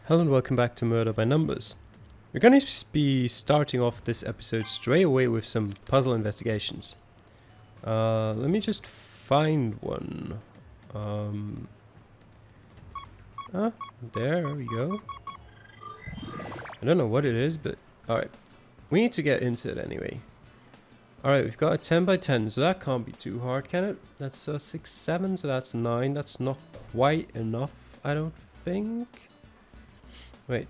Hello and welcome back to Murder by Numbers. We're going to be starting off this episode straight away with some puzzle investigations. Let me just find one. There we go. I don't know what it is, but alright. We need to get into it anyway. Alright, we've got a 10 by 10, so that can't be too hard, can it? That's 6, 7, so that's 9. That's not quite enough, I don't think. Wait,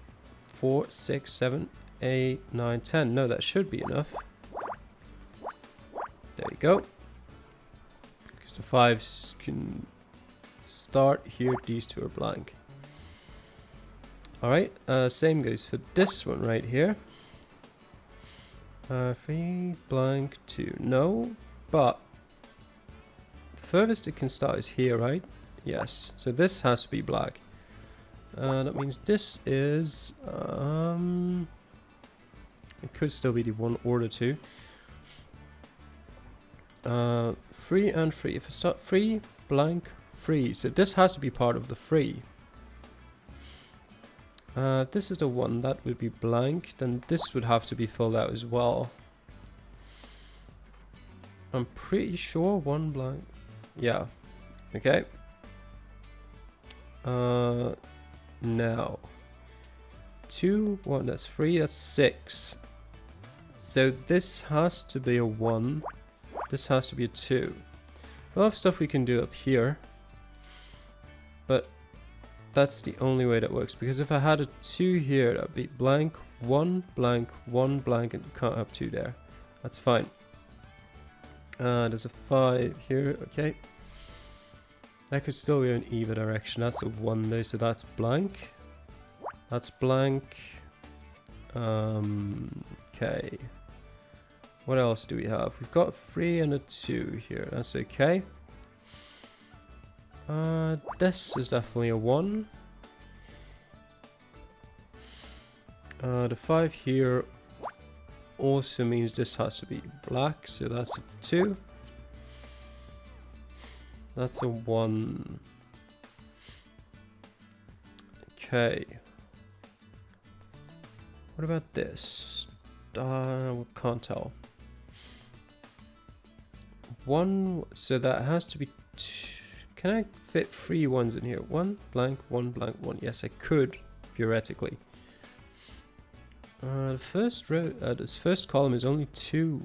4, 6, 7, 8, 9, 10. No, that should be enough. There you go. Because the 5s can start here. These 2 are blank. Alright, same goes for this one right here. 3, blank, 2. No, but furthest it can start is here, right? Yes, so this has to be black. That means this is, it could still be the 1 or the 2. 3 and 3. If I start 3, blank, 3. So this has to be part of the 3. This is the 1, that would be blank. Then this would have to be filled out as well. I'm pretty sure 1 blank. Yeah. Okay. Now 2, 1, that's 3, that's 6. So this has to be a 1. This has to be a 2. A lot of stuff we can do up here, but that's the only way that works, because if I had a 2 here, that'd be blank, 1 blank, 1 blank, and you can't have 2 there. That's fine. There's a 5 here. Okay. That could still go in either direction. That's a 1 there, so that's blank. That's blank. Okay. What else do we have? We've got a 3 and a 2 here. That's okay. This is definitely a 1. The 5 here also means this has to be black, so that's a 2. That's a 1. Okay. What about this? Can't tell. 1, so that has to be 2. Can I fit 3 1s in here? 1 blank, 1 blank, 1. Yes, I could, theoretically. The first row, this first column is only 2.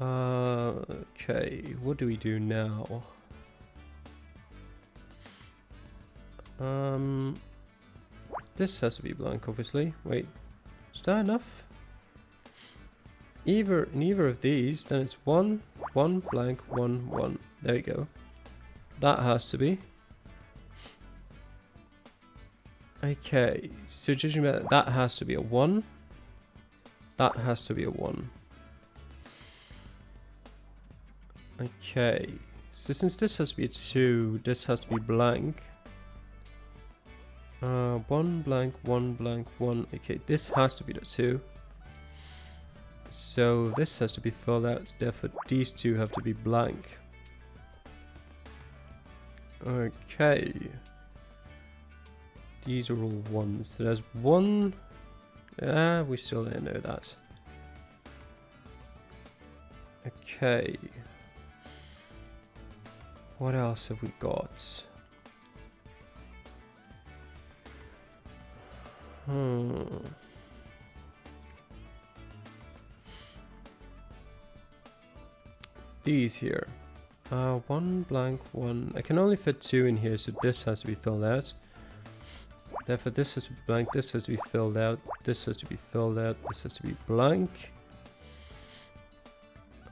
Okay, what do we do now? This has to be blank, obviously. Wait, is that enough? In either of these, then it's 1, 1 blank, 1, 1. There you go. That has to be. Okay, so judging by that has to be a 1. That has to be a 1. Okay, so since this has to be a 2, this has to be blank. 1 blank, 1 blank, 1. Okay, this has to be the 2. So this has to be filled out, therefore these 2 have to be blank. Okay. These are all 1s. So there's 1. We still don't know that. Okay. What else have we got? These here. 1 blank, 1. I can only fit 2 in here, so this has to be filled out. Therefore, this has to be blank, this has to be filled out, this has to be filled out, this has to be blank.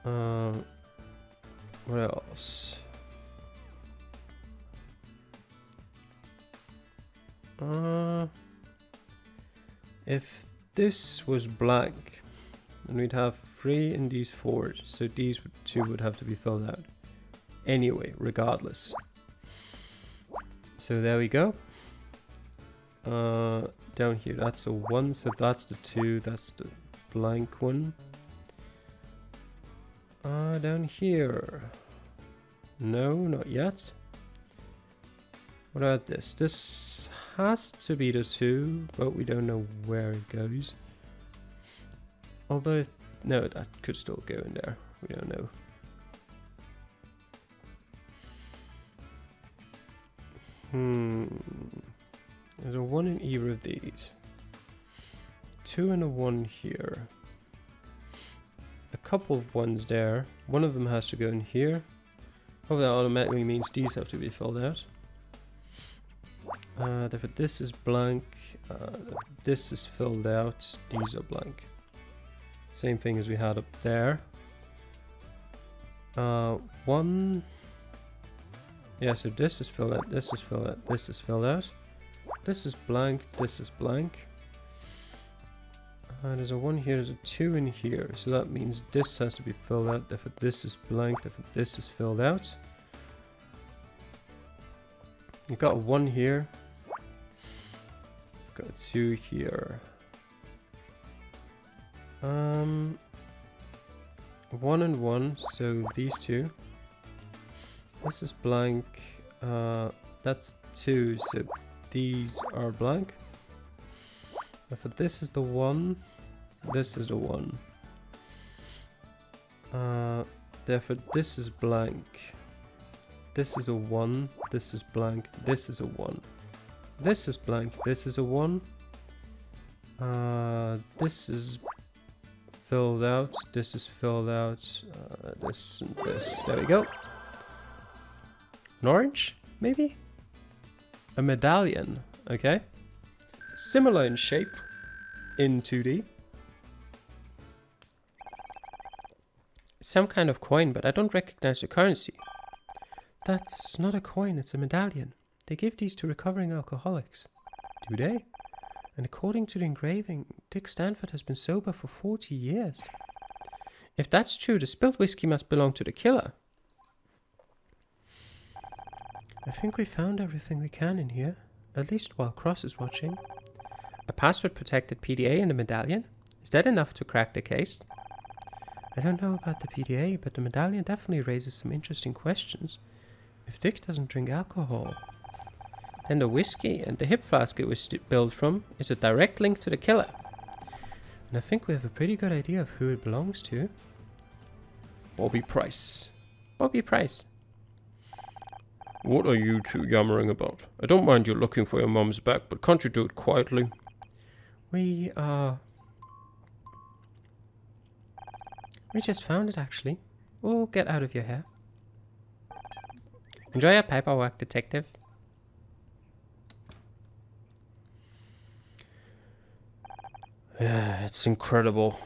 What else? If this was blank, then we'd have 3 in these 4, so these 2 would have to be filled out. Anyway, regardless. So there we go. Down here, that's a 1, so that's the 2, that's the blank one. Down here. No, not yet. What about this? This has to be the 2, but we don't know where it goes. Although, no, that could still go in there. We don't know. There's a 1 in either of these. 2 and a 1 here. A couple of 1s there. One of them has to go in here. Oh, that automatically means these have to be filled out. Therefore this is blank. This is filled out. These are blank. Same thing as we had up there. 1. Yeah, so this is filled out. This is filled out. This is filled out. This is blank. This is blank. There's a 1 here. There's a 2 in here. So that means this has to be filled out. Therefore this is blank. Therefore this is filled out. You've got a 1 here. Got a 2 here. 1 and 1, so these 2. This is blank. That's 2, so these are blank. Therefore this is the 1. This is the 1. Therefore this is blank. This is a 1. This is blank. This is a 1. This is blank. This is a 1. This is filled out. This is filled out. This and this. There we go. An orange, maybe? A medallion. Okay. Similar in shape in 2D. It's some kind of coin, but I don't recognize the currency. That's not a coin, it's a medallion. They give these to recovering alcoholics. Do they? And according to the engraving, Dick Stanford has been sober for 40 years. If that's true, the spilled whiskey must belong to the killer. I think we found everything we can in here, at least while Cross is watching. A password-protected PDA in the medallion? Is that enough to crack the case? I don't know about the PDA, but the medallion definitely raises some interesting questions. If Dick doesn't drink alcohol, then the whiskey and the hip flask it was built from is a direct link to the killer. And I think we have a pretty good idea of who it belongs to. Bobby Price. Bobby Price. What are you two yammering about? I don't mind you looking for your mum's back, but can't you do it quietly? We just found it, actually. We'll get out of your hair. Enjoy your paperwork, detective. Yeah, it's incredible.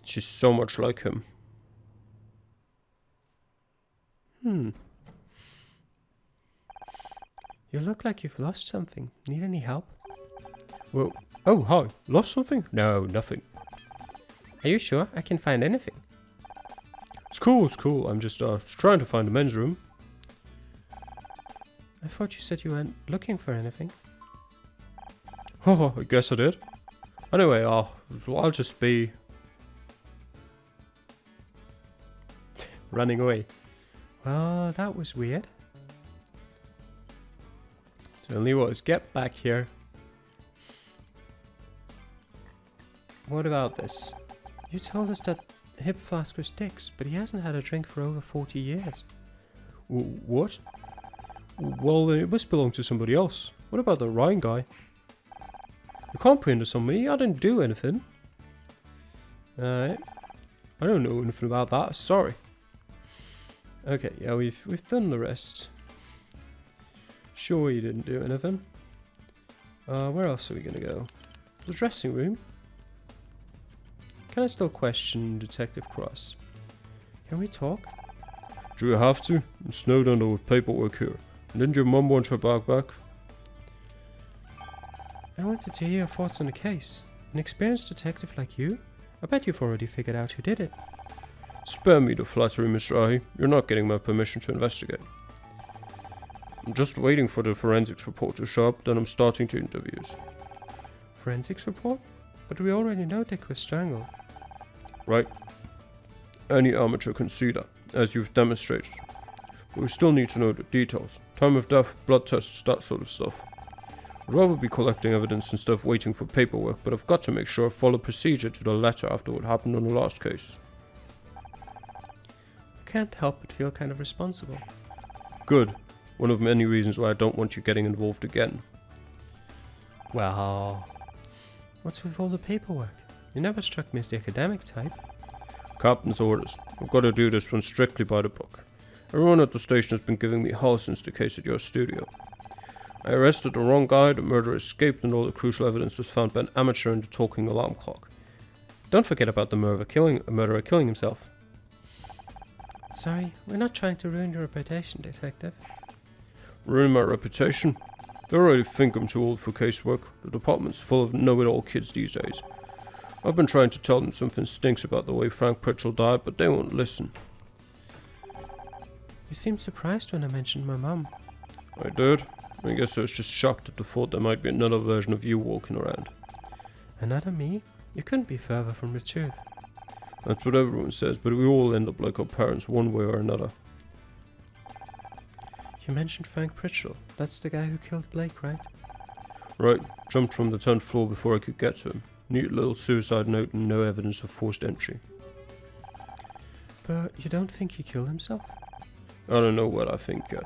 She's so much like him. You look like you've lost something. Need any help? Well, oh, hi. Lost something? No, nothing. Are you sure? I can find anything. It's cool. I'm just trying to find the men's room. I thought you said you weren't looking for anything. Oh, I guess I did. Anyway, I'll just be running away. Well, that was weird. Certainly was. Get back here. What about this? You told us that hip flask was Dick's, but he hasn't had a drink for over 40 years. What? Well, it must belong to somebody else. What about the Ryan guy? You can't pin this on me. I didn't do anything. Alright. I don't know anything about that. Sorry. Okay, yeah, we've done the rest. Sure you didn't do anything. Where else are we gonna go? The dressing room? Can I still question Detective Cross? Can we talk? Do you have to? I'm snowed under with paperwork here. And didn't your mum want her bag back? I wanted to hear your thoughts on the case. An experienced detective like you? I bet you've already figured out who did it. Spare me the flattery, Mr. Ahi. You're not getting my permission to investigate. I'm just waiting for the forensics report to show up, then I'm starting the interviews. Forensics report? But we already know Dick was strangled. Right. Any amateur can see that, as you've demonstrated. But we still need to know the details. Time of death, blood tests, that sort of stuff. I'd rather be collecting evidence instead of waiting for paperwork, but I've got to make sure I follow procedure to the letter after what happened on the last case. Can't help but feel kind of responsible. Good. One of many reasons why I don't want you getting involved again. Well, what's with all the paperwork? You never struck me as the academic type. Captain's orders. I've got to do this one strictly by the book. Everyone at the station has been giving me hell since the case at your studio. I arrested the wrong guy, the murderer escaped, and all the crucial evidence was found by an amateur in the talking alarm clock. Don't forget about the murderer killing himself. Sorry, we're not trying to ruin your reputation, Detective. Ruin my reputation? They already think I'm too old for casework. The department's full of know-it-all kids these days. I've been trying to tell them something stinks about the way Frank Pritchell died, but they won't listen. You seemed surprised when I mentioned my mum. I did. I guess I was just shocked at the thought there might be another version of you walking around. Another me? You couldn't be further from the truth. That's what everyone says, but we all end up like our parents one way or another. You mentioned Frank Pritchell. That's the guy who killed Blake, right? Right. Jumped from the 10th floor before I could get to him. Neat little suicide note and no evidence of forced entry. But you don't think he killed himself? I don't know what I think yet.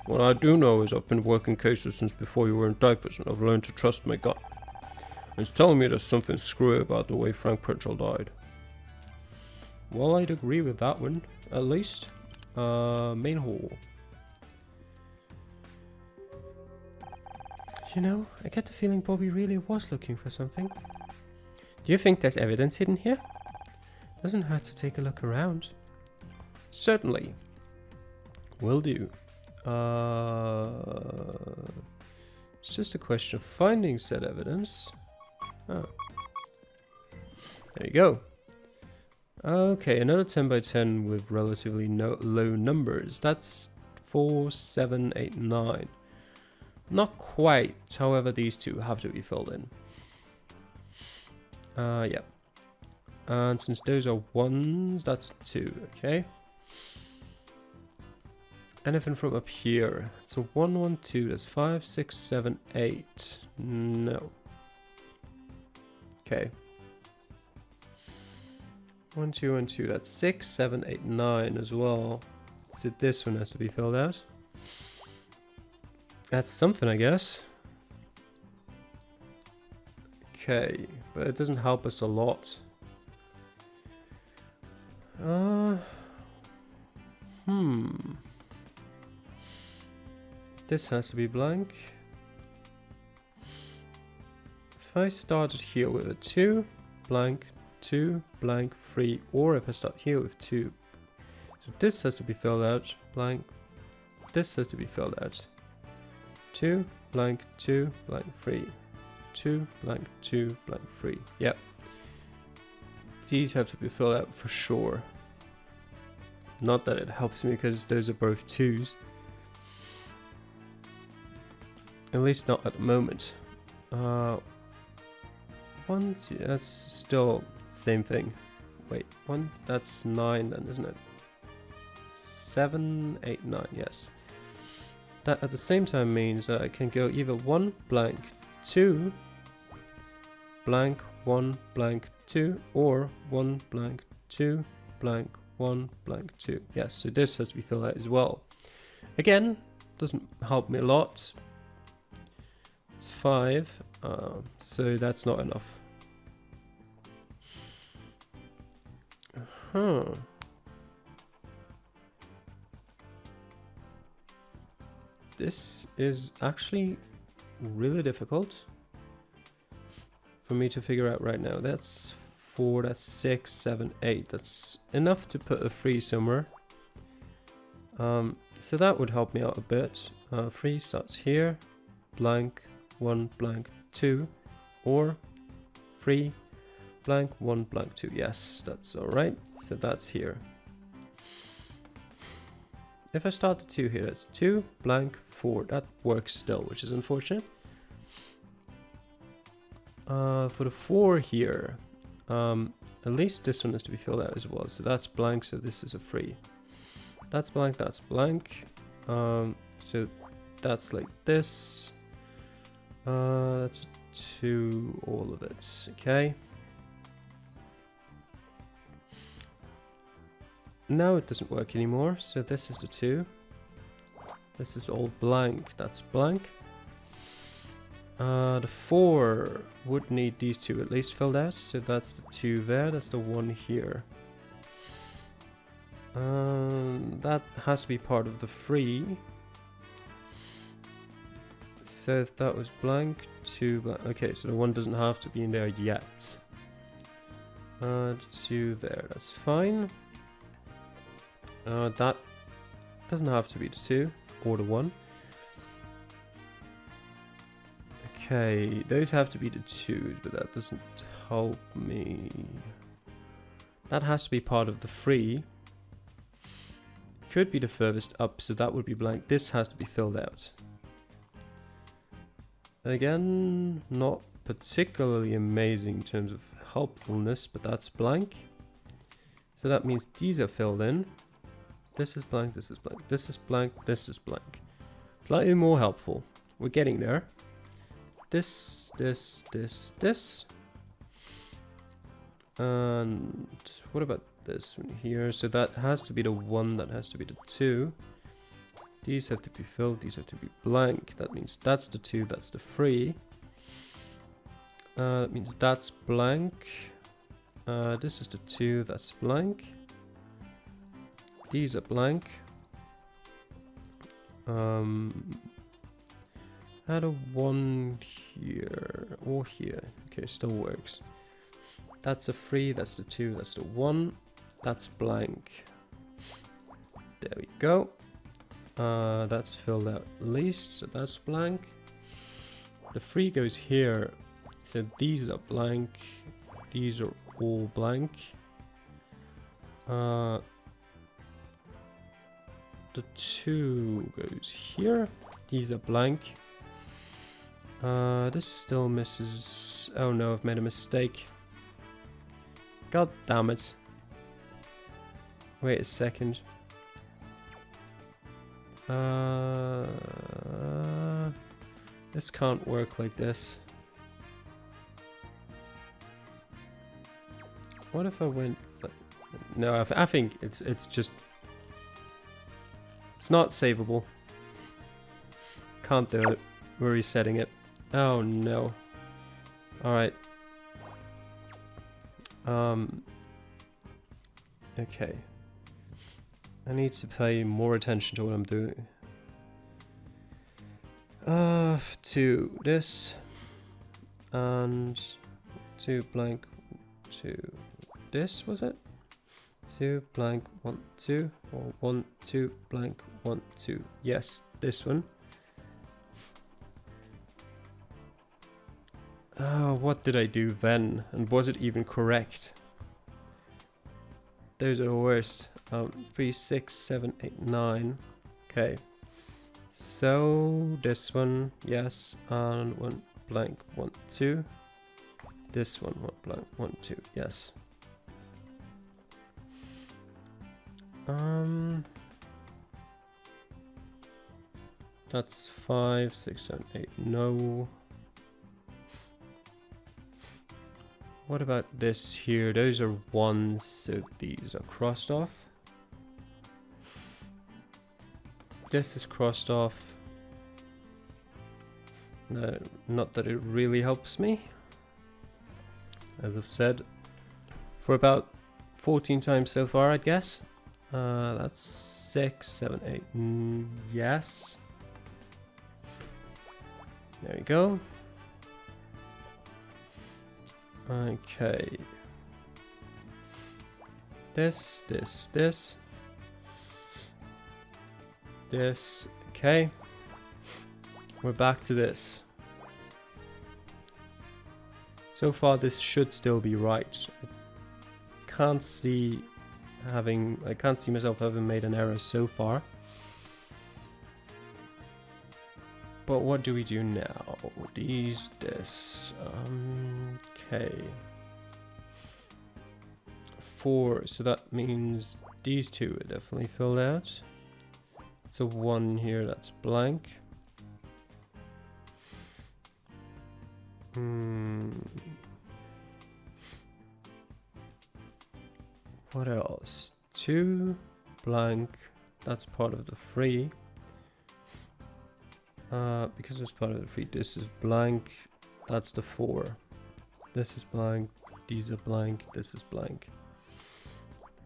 What I do know is I've been working cases since before you were in diapers, and I've learned to trust my gut. It's telling me there's something screwy about the way Frank Pritchell died. Well, I'd agree with that one, at least. Main hall. You know, I get the feeling Bobby really was looking for something. Do you think there's evidence hidden here? Doesn't hurt to take a look around. Certainly. Will do. It's just a question of finding said evidence. Oh. There you go. Okay, another 10 by 10 with relatively low numbers. That's 4, 7, 8, 9. Not quite, however these two have to be filled in. Yeah. And since those are 1s, that's 2, okay. Anything from up here. It's a 1, 1, 2, that's 5, 6, 7, 8. No. Okay. 1, 2, 1, 2, that's 6, 7, 8, 9 as well. So this one has to be filled out. That's something, I guess. Okay, but it doesn't help us a lot. This has to be blank. If I started here with a 2, blank, 2, blank, 3, or if I start here with 2. So this has to be filled out, blank. This has to be filled out. 2, blank, 2, blank, 3. 2, blank, 2, blank, 3. Yep. These have to be filled out for sure. Not that it helps me because those are both 2s. At least not at the moment. 1, 2, that's still the same thing. Wait, 1, that's 9 then, isn't it? 7, 8, 9, yes. That at the same time means that I can go either 1, blank, 2, blank, 1, blank, 2, or 1, blank, 2, blank, 1, blank, 2. Yes, so this has to be filled out as well. Again, doesn't help me a lot. It's 5, so that's not enough. This is actually really difficult for me to figure out right now. That's 4, that's 6, 7, 8. That's enough to put a 3 somewhere. So that would help me out a bit. 3 starts here, blank, 1, blank, 2, or 3, blank, 1, blank, 2. Yes, that's alright. So that's here. If I start the 2 here, it's 2, blank, 4. That works still, which is unfortunate. For the 4 here, at least this one has to be filled out as well. So that's blank, so this is a 3. That's blank, that's blank. So that's like this. That's 2, all of it. Okay. Now it doesn't work anymore, so this is the 2. This is all blank, that's blank. The 4 would need these 2 at least filled out, so that's the 2 there, that's the 1 here. That has to be part of the 3. So if that was blank, 2 blank. Okay, so the 1 doesn't have to be in there yet. The 2 there, that's fine. That doesn't have to be the 2 or the 1. Okay, those have to be the 2s, but that doesn't help me. That has to be part of the 3. Could be the furthest up, so that would be blank. This has to be filled out. Again, not particularly amazing in terms of helpfulness, but that's blank. So that means these are filled in. This is blank, this is blank, this is blank, this is blank. Slightly more helpful. We're getting there. This. And what about this one here? So that has to be the 1, that has to be the 2. These have to be filled, these have to be blank. That means that's the 2, that's the 3. That means that's blank. This is the 2, that's blank. These are blank. Add a 1 here or here. Okay, still works. That's a 3, that's the 2, that's the 1. That's blank. There we go. That's filled out at least, so that's blank. The 3 goes here, so these are blank. These are all blank. The 2 goes here. These are blank. This still misses. Oh no, I've made a mistake. God damn it. Wait a second. This can't work like this. What if I went... No, I think it's just... It's not savable. Can't do it. We're resetting it. Oh no. Alright. Okay. I need to pay more attention to what I'm doing. To this. And to blank to this, was it? 2 blank 1 2 or 1 2 blank 1 2. Yes, this one. What did I do then? And was it even correct? Those are the worst. 3 6 7 8 9. Okay. So this one, yes, and 1 blank 1 2. This one 1 blank 1 2. Yes. That's 5 6 7 8. No. What about this here? Those are 1s, so these are crossed off. This is crossed off. No, not that it really helps me. As I've said, for about 14 times so far, I'd guess. That's 6, 7, 8. Yes. There we go. Okay. This. Okay. We're back to this. So far, this should still be right. I can't see myself having made an error so far. But what do we do now? This. Okay. 4, so that means these 2 are definitely filled out. It's a 1 here, that's blank. What else? 2 blank. That's part of the 3. Because it's part of the 3. This is blank. That's the 4. This is blank. These are blank. This is blank.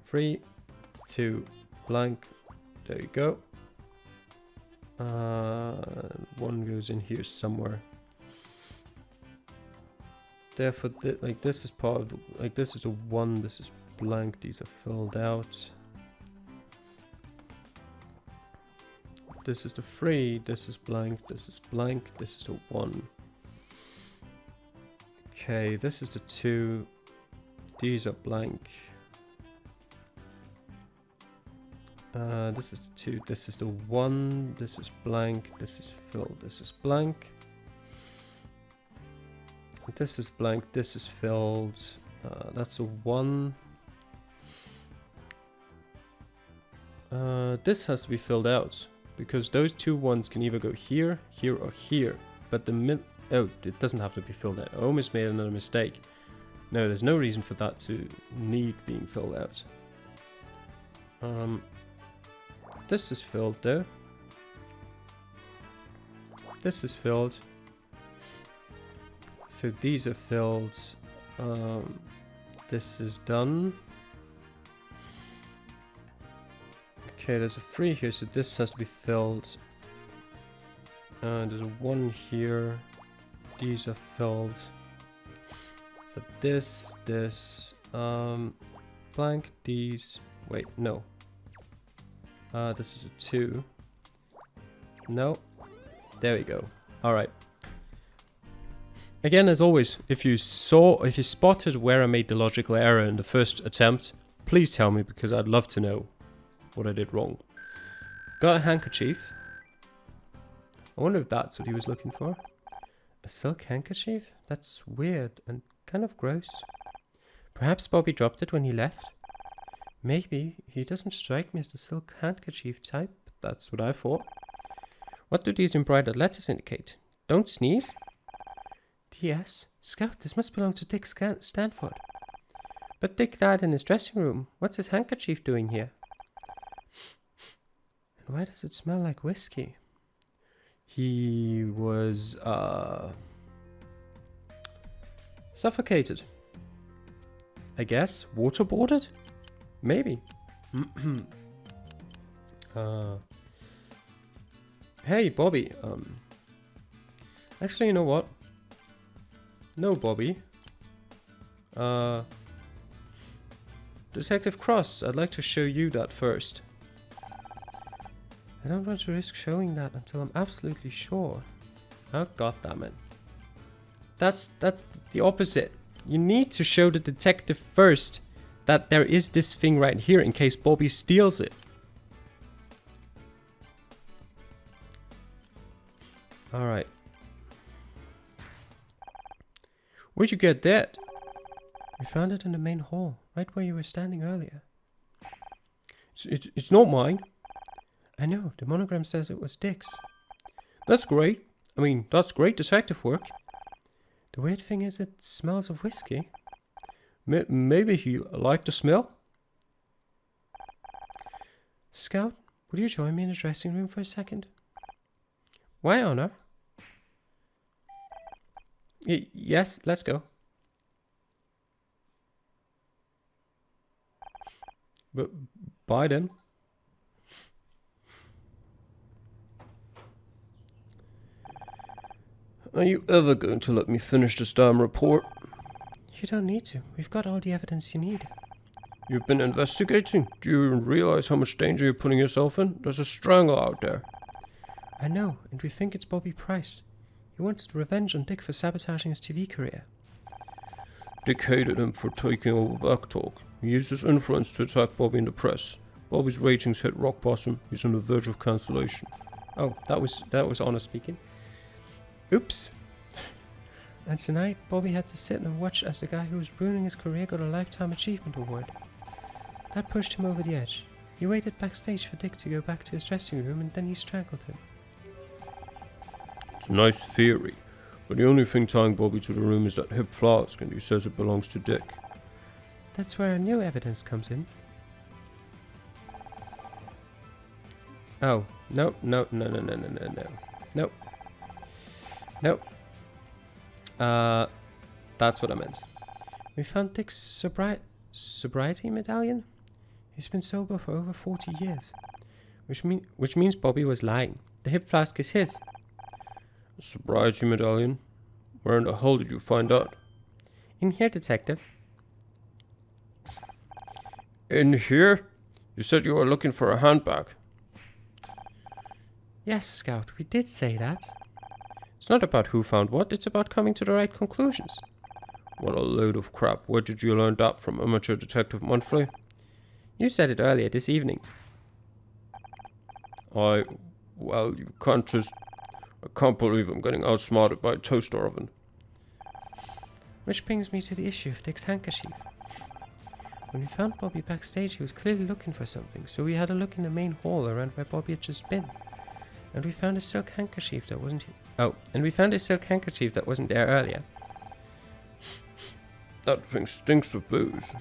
3, 2, blank. There you go. 1 goes in here somewhere. Therefore, like this is part of the, like this is a 1. This is blank. These are filled out. This is the 3. This is blank. This is blank. This is the 1. Okay, this is the 2. These are blank. This is the 2. This is the 1. This is blank. This is filled. This is blank. This is blank. This is filled. That's a 1. This has to be filled out because those 2 1s can either go here, here, or here. But the oh, it doesn't have to be filled out. I almost made another mistake. No, there's no reason for that to need being filled out. This is filled though. This is filled. So these are filled. This is done. Okay, there's a 3 here, so this has to be filled. There's a 1 here. These are filled. For this, blank, these. Wait, no. This is a 2. No. There we go. Alright. Again, as always, if you spotted where I made the logical error in the first attempt, please tell me because I'd love to know what I did wrong. Got a handkerchief. I wonder if that's what he was looking for. A silk handkerchief? That's weird and kind of gross. Perhaps Bobby dropped it when he left. Maybe he doesn't strike me as the silk handkerchief type. That's what I thought. What do these embroidered letters indicate? Don't sneeze. D.S. Scout, this must belong to Dick Stanford. But Dick died in his dressing room. What's his handkerchief doing here? And why does it smell like whiskey? He was, suffocated. I guess. Waterboarded? Maybe. Hey, Bobby. Actually, you know what? No, Bobby. Detective Cross, I'd like to show you that first. I don't want to risk showing that until I'm absolutely sure. Oh, goddammit. That's the opposite. You need to show the detective first that there is this thing right here in case Bobby steals it. Alright. Where'd you get that? We found it in the main hall, right where you were standing earlier. It's not mine. I know, the monogram says it was Dick's. That's great. I mean, that's great detective work. The weird thing is it smells of whiskey. Maybe he liked the smell? Scout, would you join me in the dressing room for a second? Why, Honor? Yes, let's go. But bye then. Are you ever going to let me finish this damn report? You don't need to. We've got all the evidence you need. You've been investigating? Do you realize how much danger you're putting yourself in? There's a strangler out there. I know, and we think it's Bobby Price. He wanted revenge on Dick for sabotaging his TV career. Dick hated him for taking over Backtalk. He used his influence to attack Bobby in the press. Bobby's ratings hit rock bottom. He's on the verge of cancellation. Oh, that was Honor speaking. Oops. And tonight, Bobby had to sit and watch as the guy who was ruining his career got a Lifetime Achievement Award. That pushed him over the edge. He waited backstage for Dick to go back to his dressing room and then he strangled him. It's a nice theory, But the only thing tying Bobby to the room is that hip flask, and he says it belongs to Dick. That's where new evidence comes in. Oh, no. Nope. That's what I meant. We found Dick's sobriety medallion. He's been sober for over 40 years. Which means Bobby was lying. The hip flask is his. A sobriety medallion? Where in the hell did you find that? In here, detective. In here? You said you were looking for a handbag. Yes, Scout, we did say that. It's not about who found what, it's about coming to the right conclusions. What a load of crap. Where did you learn that from, Amateur Detective Monthly? You said it earlier this evening. Well, you can't just... I can't believe I'm getting outsmarted by a toaster oven. Which brings me to the issue of Dick's handkerchief. When we found Bobby backstage, he was clearly looking for something, so we had a look in the main hall around where Bobby had just been. And we found a silk handkerchief that wasn't there earlier. That thing stinks of booze.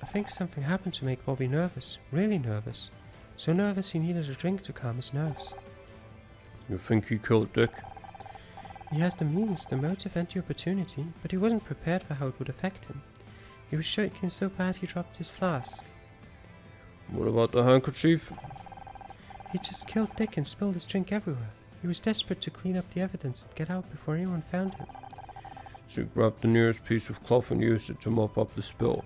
I think something happened to make Bobby nervous, really nervous. So nervous he needed a drink to calm his nerves. You think he killed Dick? He has the means, the motive and the opportunity, but he wasn't prepared for how it would affect him. He was shaking so bad he dropped his flask. What about the handkerchief? He just killed Dick and spilled his drink everywhere. He was desperate to clean up the evidence and get out before anyone found him. So he grabbed the nearest piece of cloth and used it to mop up the spill.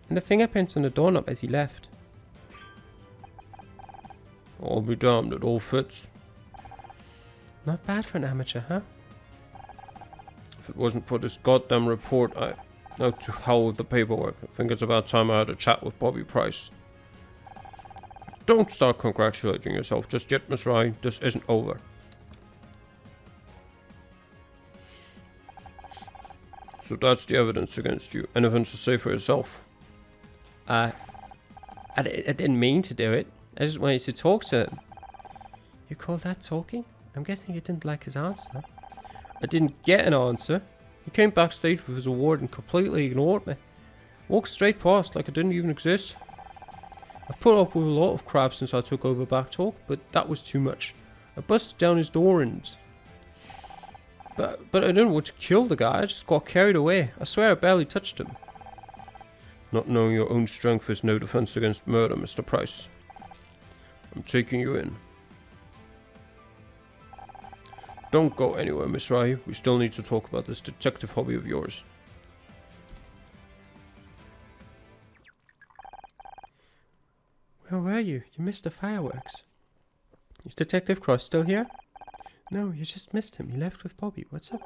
And the fingerprints on the doorknob as he left. I'll be damned, it all fits. Not bad for an amateur, huh? If it wasn't for this goddamn report, now to hell with the paperwork. I think it's about time I had a chat with Bobby Price. Don't start congratulating yourself just yet, Miss Rye. This isn't over. So that's the evidence against you. Anything to say for yourself? I didn't mean to do it. I just wanted to talk to him. You call that talking? I'm guessing you didn't like his answer. I didn't get an answer. He came backstage with his award and completely ignored me. Walked straight past like I didn't even exist. I've put up with a lot of crap since I took over Backtalk, but that was too much. I busted down his door and... But I didn't want to kill the guy, I just got carried away. I swear I barely touched him. Not knowing your own strength is no defense against murder, Mr. Price. I'm taking you in. Don't go anywhere, Miss Rye. We still need to talk about this detective hobby of yours. Where were you? You missed the fireworks. Is Detective Cross still here? No, you just missed him. He left with Bobby. What's up?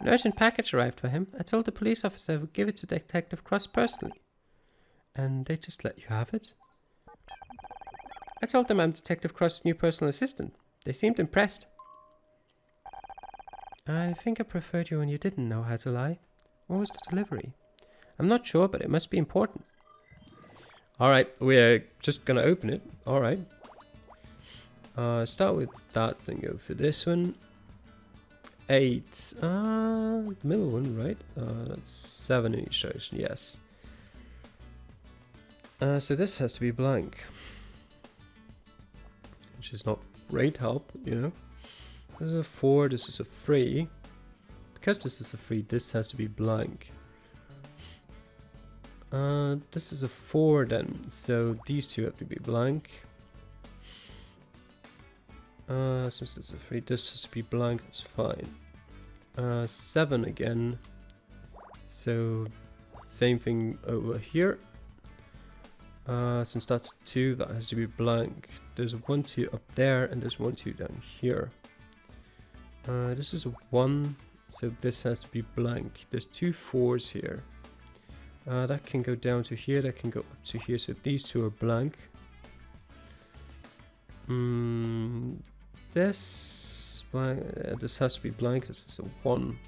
An urgent package arrived for him. I told the police officer I would give it to Detective Cross personally. And they just let you have it? I told them I'm Detective Cross's new personal assistant. They seemed impressed. I think I preferred you when you didn't know how to lie. What was the delivery? I'm not sure, but it must be important. Alright, we're just gonna open it. Alright. Start with that, then go for this one. 8. The middle one, right? That's 7 in each direction, yes. So this has to be blank. Which is not great help, you know. This is a 4, this is a 3. Because this is a 3, this has to be blank. This is a 4 then, so these two have to be blank. Since this is a 3, this has to be blank, that's fine. 7 again, so same thing over here. Since that's 2, that has to be blank. There's a 1, 2 up there, and there's 1, 2 down here. This is a 1, so this has to be blank. There's 2 4s here. That can go down to here, that can go up to here, so these two are blank. This blank, this has to be blank, this is a 1.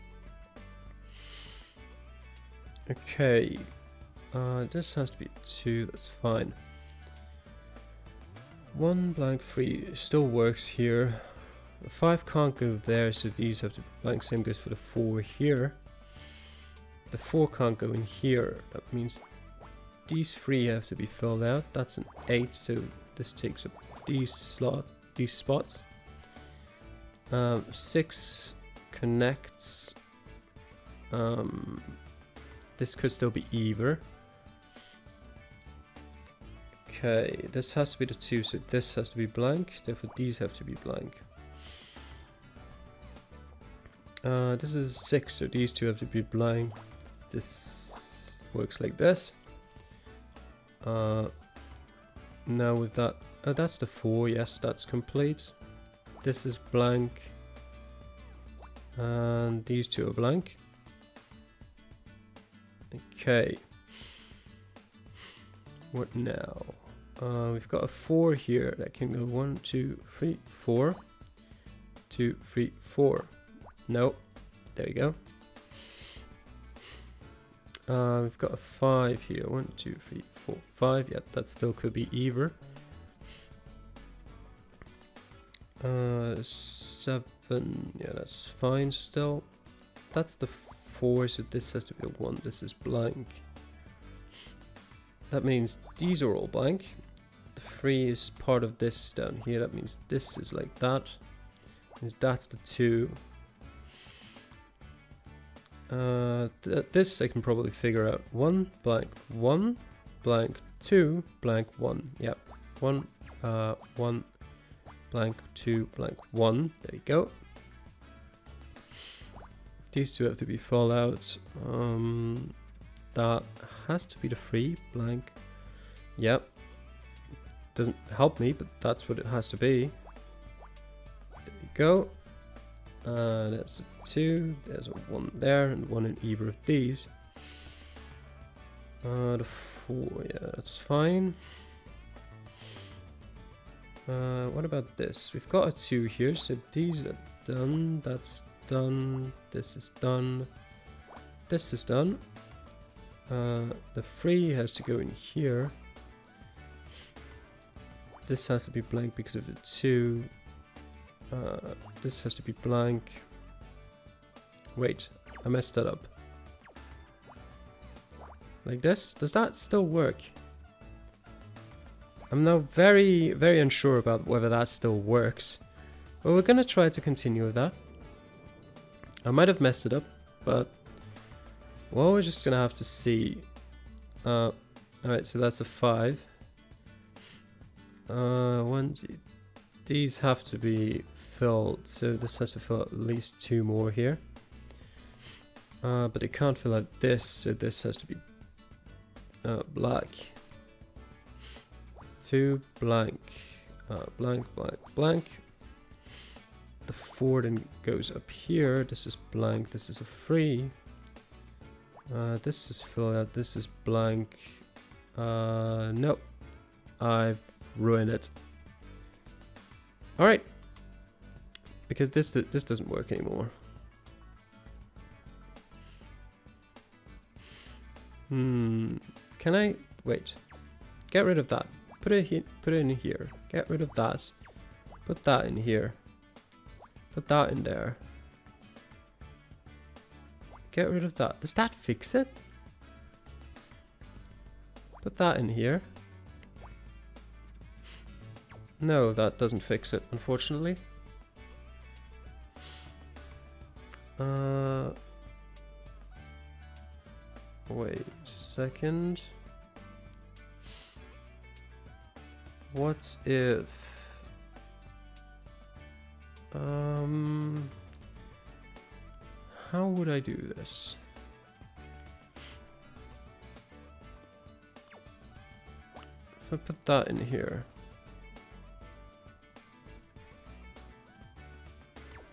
Okay, this has to be 2, that's fine. 1 blank 3 still works here. The 5 can't go there, so these have to be blank. Same goes for the 4 here. The 4 can't go in here. That means these 3 have to be filled out. That's an 8, so this takes up these spots. 6 connects. This could still be either. Okay, this has to be the 2, so this has to be blank. Therefore, these have to be blank. This is 6, so these 2 have to be blank. This works like this. Now with that, that's the 4. Yes, that's complete. This is blank, and these 2 are blank. Okay. What now? We've got a 4 here that can go 1, 2, 3, 4. 2, 3, 4. No. There you go. We've got a 5 here. 1, 2, 3, 4, 5. Yep, that still could be either. 7. Yeah, that's fine still. That's the 4, so this has to be a 1. This is blank. That means these are all blank. The 3 is part of this down here. That means this is like that. Means that's the 2. This I can probably figure out. 1 blank 1 blank 2 blank 1. Yep. 1 1 blank 2 blank 1. There you go. These 2 have to be filled out. That has to be the 3 blank. Yep. Doesn't help me, but that's what it has to be. There you go. There's a 2. There's a 1 there, and 1 in either of these. The 4. Yeah, that's fine. What about this? We've got a 2 here, so these are done. That's done. This is done. This is done. The 3 has to go in here. This has to be blank because of the 2. This has to be blank. Wait, I messed that up. Like this? Does that still work? I'm now very, very unsure about whether that still works. But we're gonna try to continue with that. I might have messed it up, but well, we're just gonna have to see. Alright, so that's a 5. These have to be filled, so this has to fill at least 2 more here. But it can't fill out this, so this has to be black. 2 blank, blank, blank, blank. The 4 then goes up here. This is blank. This is a 3. This is filled out. This is blank. Nope. I've ruined it. All right. Because this doesn't work anymore. Can I wait? Get rid of that. Put it in here. Get rid of that. Put that in here. Put that in there. Get rid of that. Does that fix it? Put that in here. No, that doesn't fix it, unfortunately. Wait a second. What if... how would I do this? If I put that in here.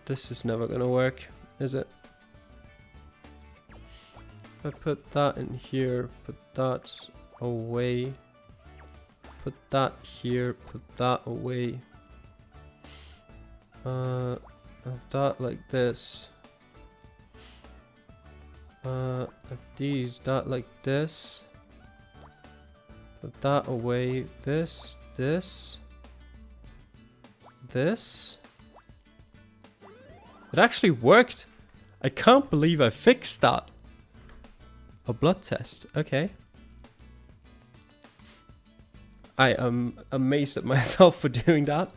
This is never gonna work, is it? If I put that in here, put that away. Put that here, put that away. Have that like this. Have these, that like this. Put that away. This, this, this. It actually worked. I can't believe I fixed that. A blood test. Okay. I am amazed at myself for doing that.